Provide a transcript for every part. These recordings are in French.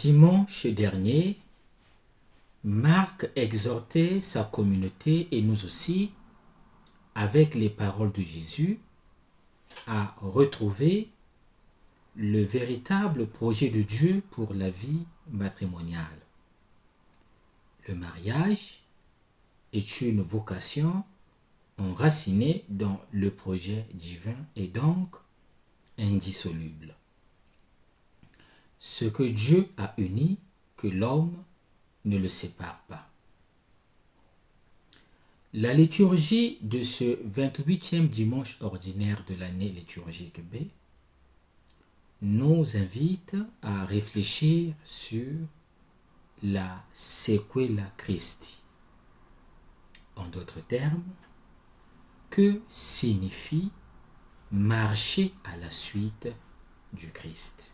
Dimanche dernier, Marc exhortait sa communauté et nous aussi, avec les paroles de Jésus, à retrouver le véritable projet de Dieu pour la vie matrimoniale. Le mariage est une vocation enracinée dans le projet divin et donc indissoluble. Ce que Dieu a uni, que l'homme ne le sépare pas. La liturgie de ce 28e dimanche ordinaire de l'année liturgique B nous invite à réfléchir sur la sequela Christi. En d'autres termes, que signifie marcher à la suite du Christ?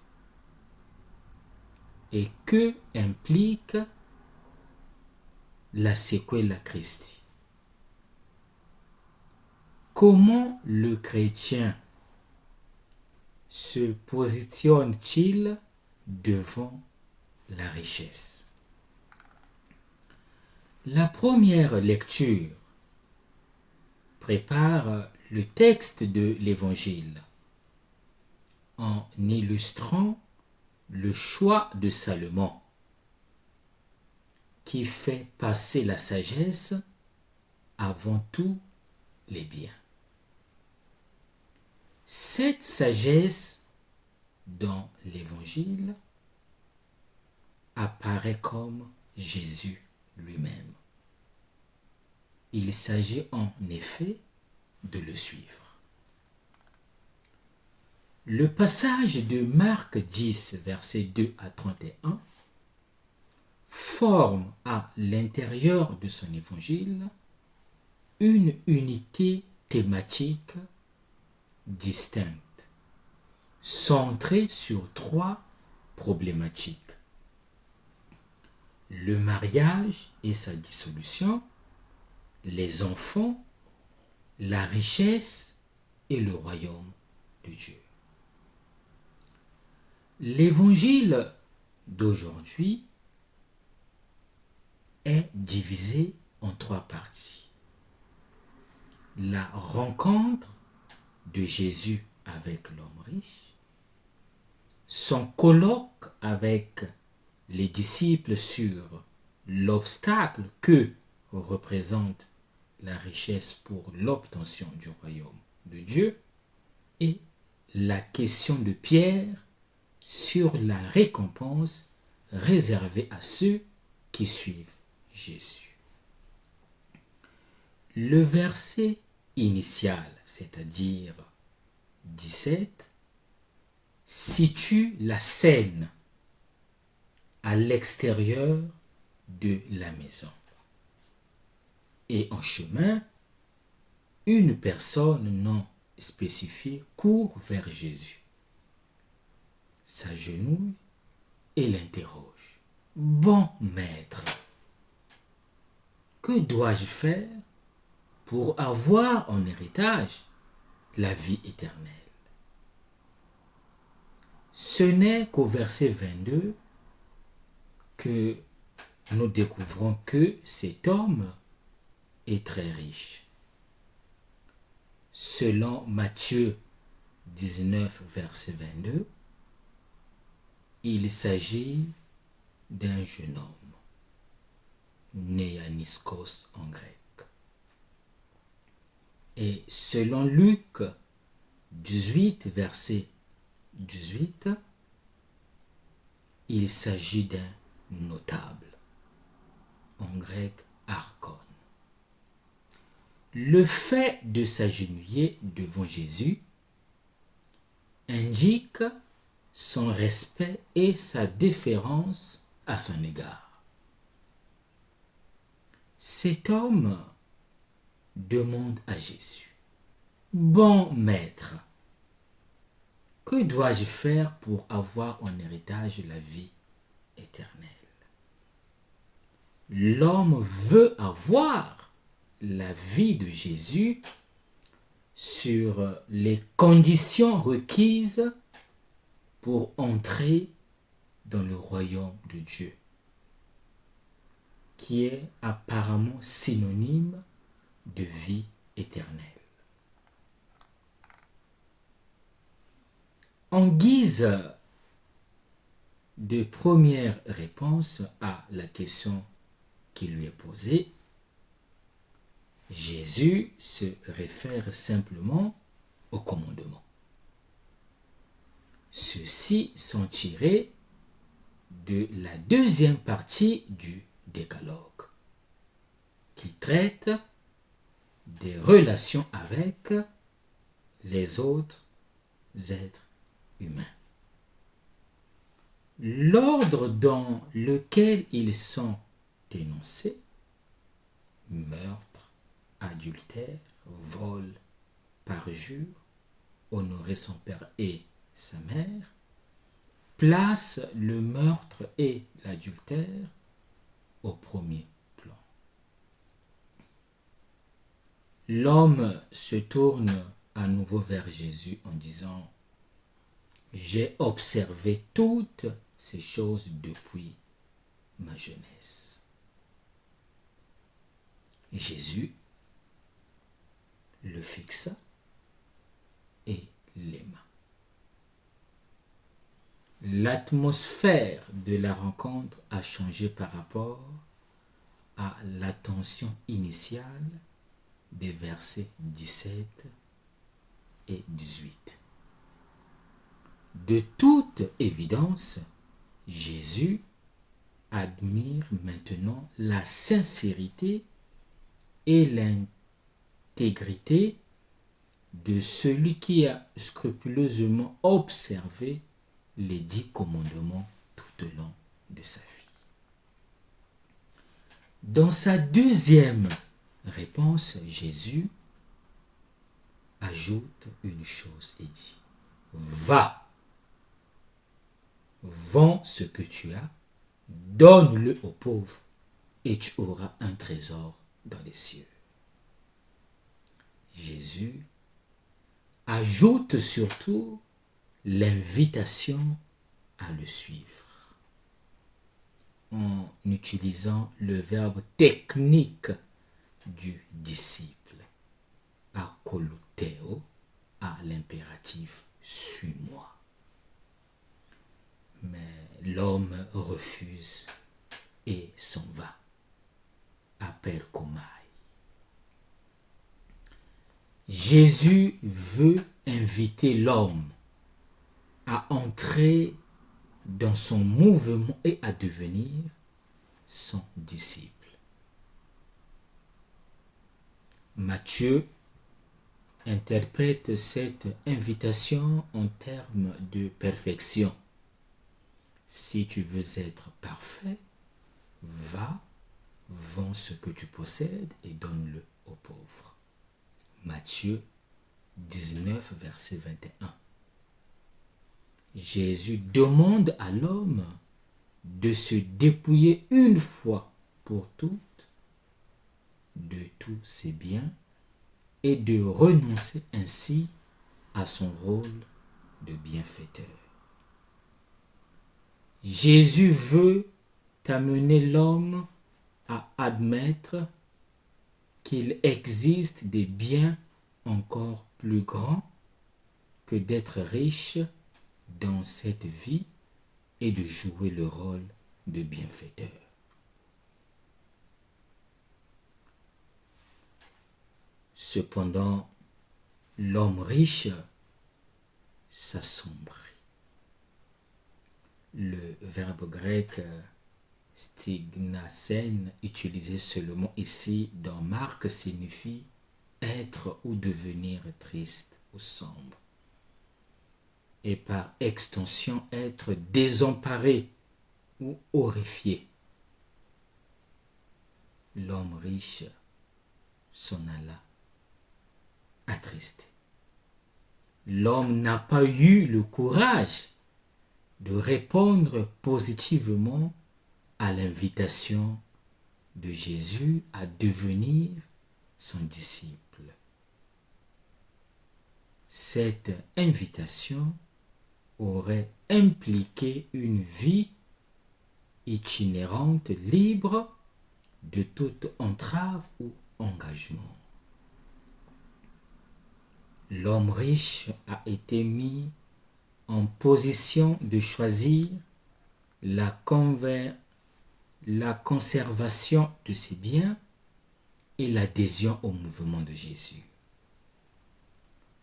Et que implique la sequela Christi? Comment le chrétien se positionne-t-il devant la richesse? La première lecture prépare le texte de l'Évangile en illustrant le choix de Salomon qui fait passer la sagesse avant tous les biens. Cette sagesse dans l'Évangile apparaît comme Jésus lui-même. Il s'agit en effet de le suivre. Le passage de Marc 10, versets 2 à 31, forme à l'intérieur de son évangile une unité thématique distincte, centrée sur trois problématiques: le mariage et sa dissolution, les enfants, la richesse et le royaume de Dieu. L'évangile d'aujourd'hui est divisé en trois parties. La rencontre de Jésus avec l'homme riche, son colloque avec les disciples sur l'obstacle que représente la richesse pour l'obtention du royaume de Dieu, et la question de Pierre sur la récompense réservée à ceux qui suivent Jésus. Le verset initial, c'est-à-dire 17, situe la scène à l'extérieur de la maison. Et en chemin, une personne non spécifiée court vers Jésus, s'agenouille et l'interroge. « Bon maître, que dois-je faire pour avoir en héritage la vie éternelle ?» Ce n'est qu'au verset 22 que nous découvrons que cet homme est très riche. Selon Matthieu 19, verset 22, il s'agit d'un jeune homme, Néaniskos en grec. Et selon Luc 18, verset 18, il s'agit d'un notable, en grec archon. Le fait de s'agenouiller devant Jésus indique son respect et sa déférence à son égard. Cet homme demande à Jésus: « Bon maître, que dois-je faire pour avoir en héritage la vie éternelle ?» L'homme veut avoir la vie de Jésus sur les conditions requises pour entrer dans le royaume de Dieu, qui est apparemment synonyme de vie éternelle. En guise de première réponse à la question qui lui est posée, Jésus se réfère simplement au commandement. Ceux-ci sont tirés de la deuxième partie du Décalogue, qui traite des relations avec les autres êtres humains. L'ordre dans lequel ils sont énoncés, meurtre, adultère, vol, parjure, honorer son père et sa mère, place le meurtre et l'adultère au premier plan. L'homme se tourne à nouveau vers Jésus en disant « J'ai observé toutes ces choses depuis ma jeunesse. » Jésus le fixa et l'aima. L'atmosphère de la rencontre a changé par rapport à l'attention initiale des versets 17 et 18. De toute évidence, Jésus admire maintenant la sincérité et l'intégrité de celui qui a scrupuleusement observé les 10 commandements tout au long de sa vie. Dans sa deuxième réponse, Jésus ajoute une chose et dit « Va, vends ce que tu as, donne-le aux pauvres, et tu auras un trésor dans les cieux. » Jésus ajoute surtout l'invitation à le suivre en utilisant le verbe technique du disciple, akoluteo, à l'impératif « suis-moi ». Mais l'homme refuse et s'en va, aperkomai. Jésus veut inviter l'homme à entrer dans son mouvement et à devenir son disciple. Matthieu interprète cette invitation en termes de perfection. Si tu veux être parfait, va, vends ce que tu possèdes et donne-le aux pauvres. Matthieu 19, verset 21. Jésus demande à l'homme de se dépouiller une fois pour toutes de tous ses biens et de renoncer ainsi à son rôle de bienfaiteur. Jésus veut amener l'homme à admettre qu'il existe des biens encore plus grands que d'être riche dans cette vie et de jouer le rôle de bienfaiteur. Cependant, l'homme riche s'assombrit. Le verbe grec stignasen, utilisé seulement ici dans Marc, signifie être ou devenir triste ou sombre. Et par extension, être désemparé ou horrifié. L'homme riche s'en alla attristé. L'homme n'a pas eu le courage de répondre positivement à l'invitation de Jésus à devenir son disciple. Cette invitation aurait impliqué une vie itinérante, libre de toute entrave ou engagement. L'homme riche a été mis en position de choisir la conservation de ses biens et l'adhésion au mouvement de Jésus.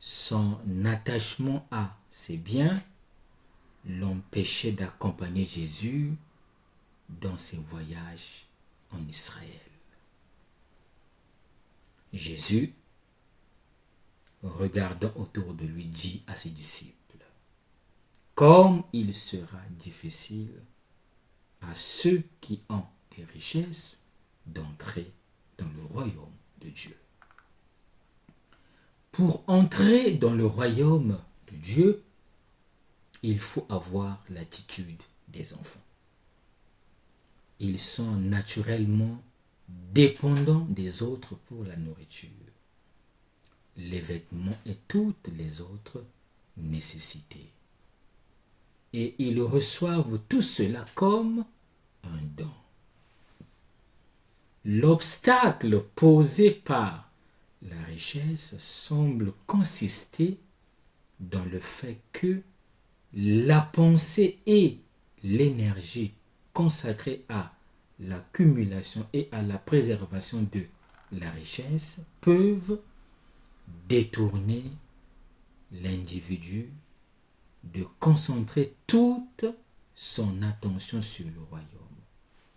Son attachement à ses biens l'empêchait d'accompagner Jésus dans ses voyages en Israël. Jésus, regardant autour de lui, dit à ses disciples: comme il sera difficile à ceux qui ont des richesses d'entrer dans le royaume de Dieu. Pour entrer dans le royaume de Dieu, il faut avoir l'attitude des enfants. Ils sont naturellement dépendants des autres pour la nourriture, les vêtements et toutes les autres nécessités. Et ils reçoivent tout cela comme un don. L'obstacle posé par la richesse semble consister dans le fait que la pensée et l'énergie consacrée à l'accumulation et à la préservation de la richesse peuvent détourner l'individu de concentrer toute son attention sur le royaume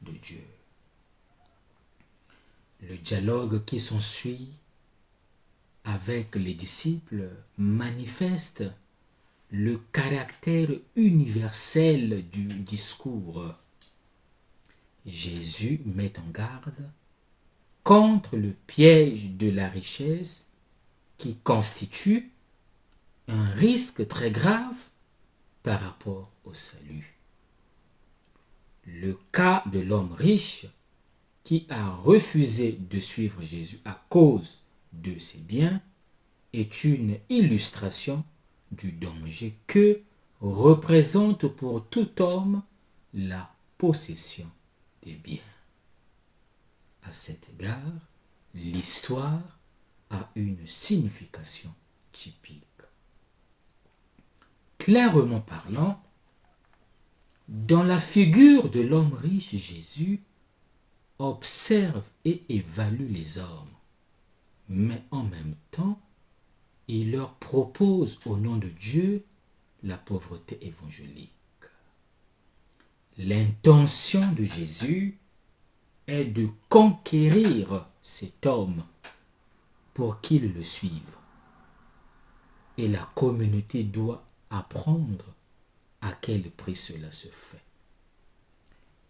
de Dieu. Le dialogue qui s'ensuit avec les disciples manifeste le caractère universel du discours. Jésus met en garde contre le piège de la richesse qui constitue un risque très grave par rapport au salut. Le cas de l'homme riche qui a refusé de suivre Jésus à cause de ses biens est une illustration du danger que représente pour tout homme la possession des biens. À cet égard, l'histoire a une signification typique. Clairement parlant, dans la figure de l'homme riche, Jésus observe et évalue les hommes, mais en même temps, il leur propose au nom de Dieu la pauvreté évangélique. L'intention de Jésus est de conquérir cet homme pour qu'il le suive. Et la communauté doit apprendre à quel prix cela se fait.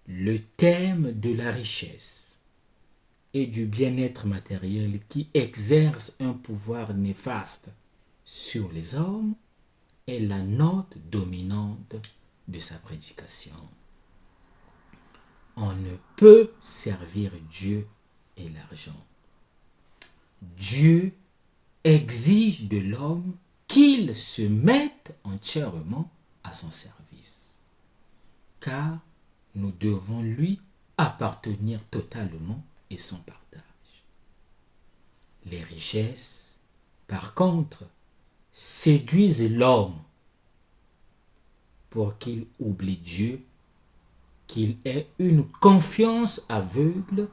Le thème de la richesse et du bien-être matériel qui exerce un pouvoir néfaste sur les hommes est la note dominante de sa prédication. On ne peut servir Dieu et l'argent. Dieu exige de l'homme qu'il se mette entièrement à son service, car nous devons lui appartenir totalement et sans partage. Les richesses, par contre, séduisent l'homme pour qu'il oublie Dieu, qu'il ait une confiance aveugle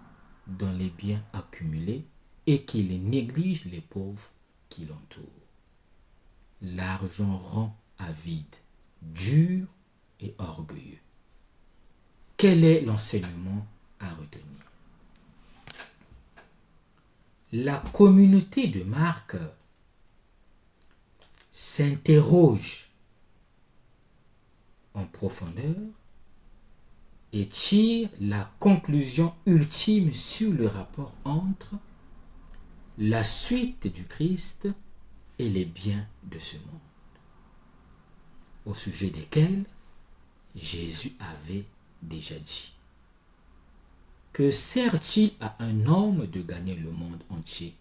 dans les biens accumulés et qu'il néglige les pauvres qui l'entourent. L'argent rend avide, dur et orgueilleux. Quel est l'enseignement à retenir? La communauté de Marc s'interroge en profondeur et tire la conclusion ultime sur le rapport entre la suite du Christ et les biens de ce monde, au sujet desquels Jésus avait déjà dit: que sert-il à un homme de gagner le monde entier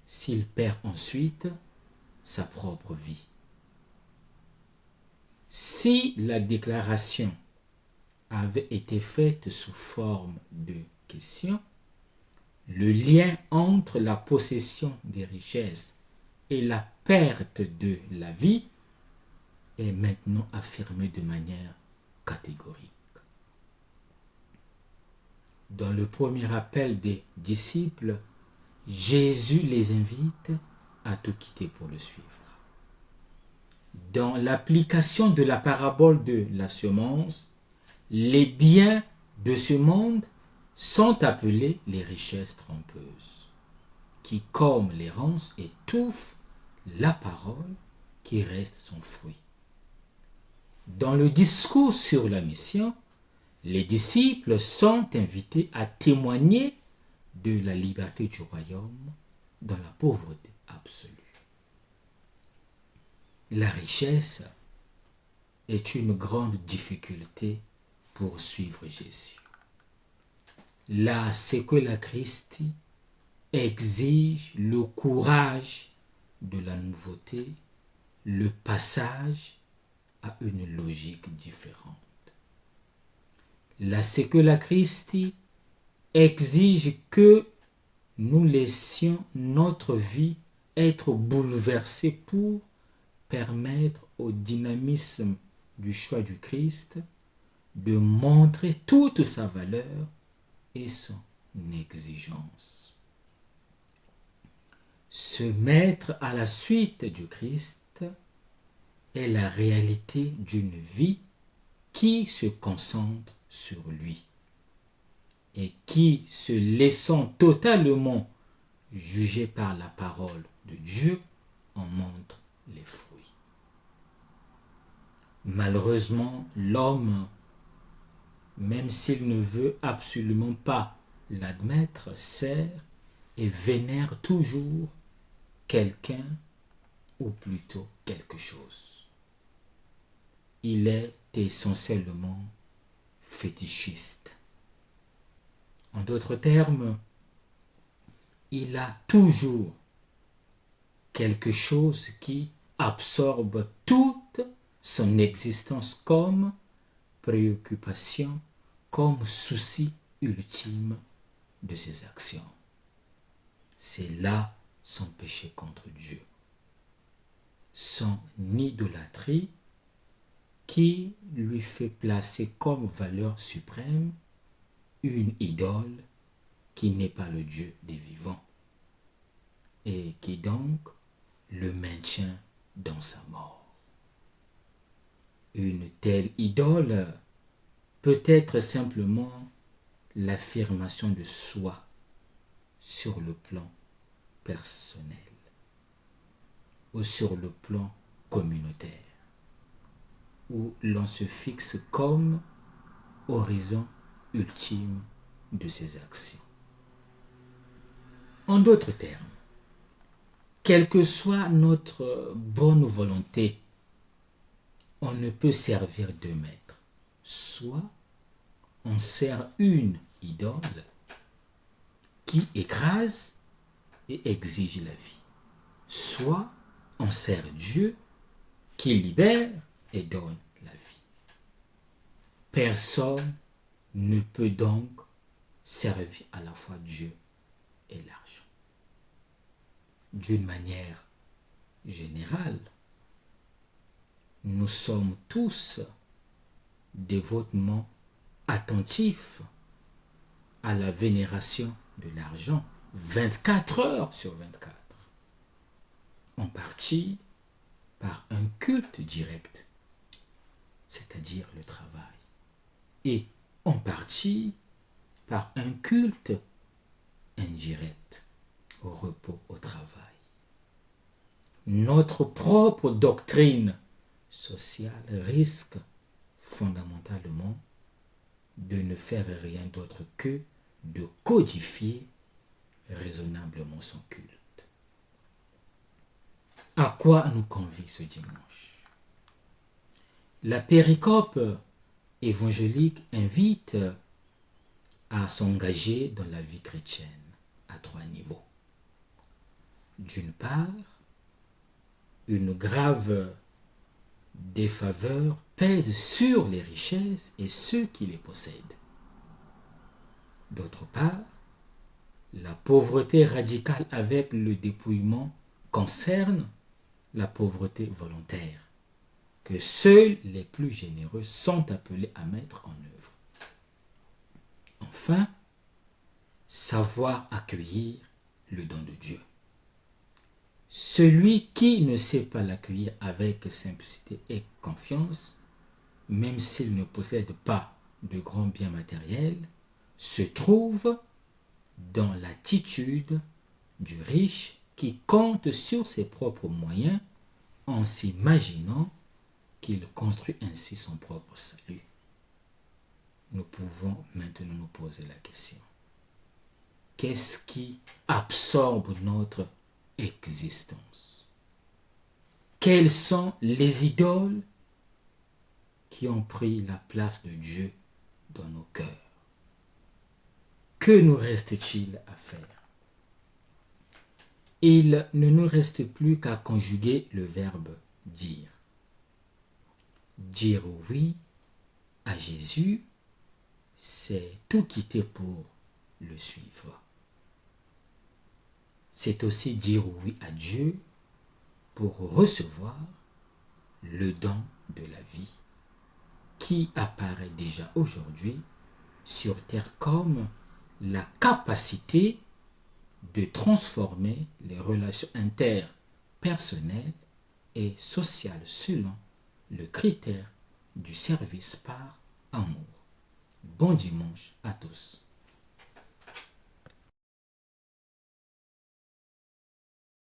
s'il perd ensuite sa propre vie? Si la déclaration avait été faite sous forme de question, le lien entre la possession des richesses et la perte de la vie est maintenant affirmé de manière catégorique. Dans le premier appel des disciples, Jésus les invite à tout quitter pour le suivre. Dans l'application de la parabole de la semence, les biens de ce monde sont appelés les richesses trompeuses, qui, comme les ronces, étouffent la parole qui reste son fruit. Dans le discours sur la mission, les disciples sont invités à témoigner de la liberté du royaume dans la pauvreté absolue. La richesse est une grande difficulté pour suivre Jésus. La séquela Christi exige le courage de la nouveauté, le passage à une logique différente. La séquela Christi exige que nous laissions notre vie être bouleversée pour permettre au dynamisme du choix du Christ de montrer toute sa valeur et son exigence. Se mettre à la suite du Christ est la réalité d'une vie qui se concentre sur lui et qui, se laissant totalement juger par la parole de Dieu, en montre les fruits. Malheureusement, l'homme, même s'il ne veut absolument pas l'admettre, sert et vénère toujours quelqu'un ou plutôt quelque chose. Il est essentiellement fétichiste. En d'autres termes, il a toujours quelque chose qui absorbe toute son existence comme préoccupation, comme souci ultime de ses actions. C'est là son péché contre Dieu. Son idolâtrie qui lui fait placer comme valeur suprême une idole qui n'est pas le Dieu des vivants et qui donc le maintient dans sa mort. Une telle idole peut être simplement l'affirmation de soi sur le plan personnel ou sur le plan communautaire, où l'on se fixe comme horizon ultime de ses actions. En d'autres termes, quelle que soit notre bonne volonté, on ne peut servir deux maîtres. Soit on sert une idole qui écrase et exige la vie. Soit on sert Dieu qui libère et donne la vie. Personne ne peut donc servir à la fois Dieu et l'argent. D'une manière générale, nous sommes tous dévotement attentifs à la vénération de l'argent 24 heures sur 24, en partie par un culte direct, c'est-à-dire le travail, et en partie par un culte indirect, au repos au travail. Notre propre doctrine sociale risque fondamentalement de ne faire rien d'autre que de codifier raisonnablement son culte. À quoi nous convie ce dimanche? La péricope évangélique invite à s'engager dans la vie chrétienne à 3 niveaux. D'une part, une grave des faveurs pèsent sur les richesses et ceux qui les possèdent. D'autre part, la pauvreté radicale avec le dépouillement concerne la pauvreté volontaire, que seuls les plus généreux sont appelés à mettre en œuvre. Enfin, savoir accueillir le don de Dieu. Celui qui ne sait pas l'accueillir avec simplicité et confiance, même s'il ne possède pas de grands biens matériels, se trouve dans l'attitude du riche qui compte sur ses propres moyens en s'imaginant qu'il construit ainsi son propre salut. Nous pouvons maintenant nous poser la question. Qu'est-ce qui absorbe notre existence? Quelles sont les idoles qui ont pris la place de Dieu dans nos cœurs? Que nous reste-t-il à faire? Il ne nous reste plus qu'à conjuguer le verbe dire. Dire oui à Jésus, c'est tout quitter pour le suivre. C'est aussi dire oui à Dieu pour recevoir le don de la vie qui apparaît déjà aujourd'hui sur terre comme la capacité de transformer les relations interpersonnelles et sociales selon le critère du service par amour. Bon dimanche à tous.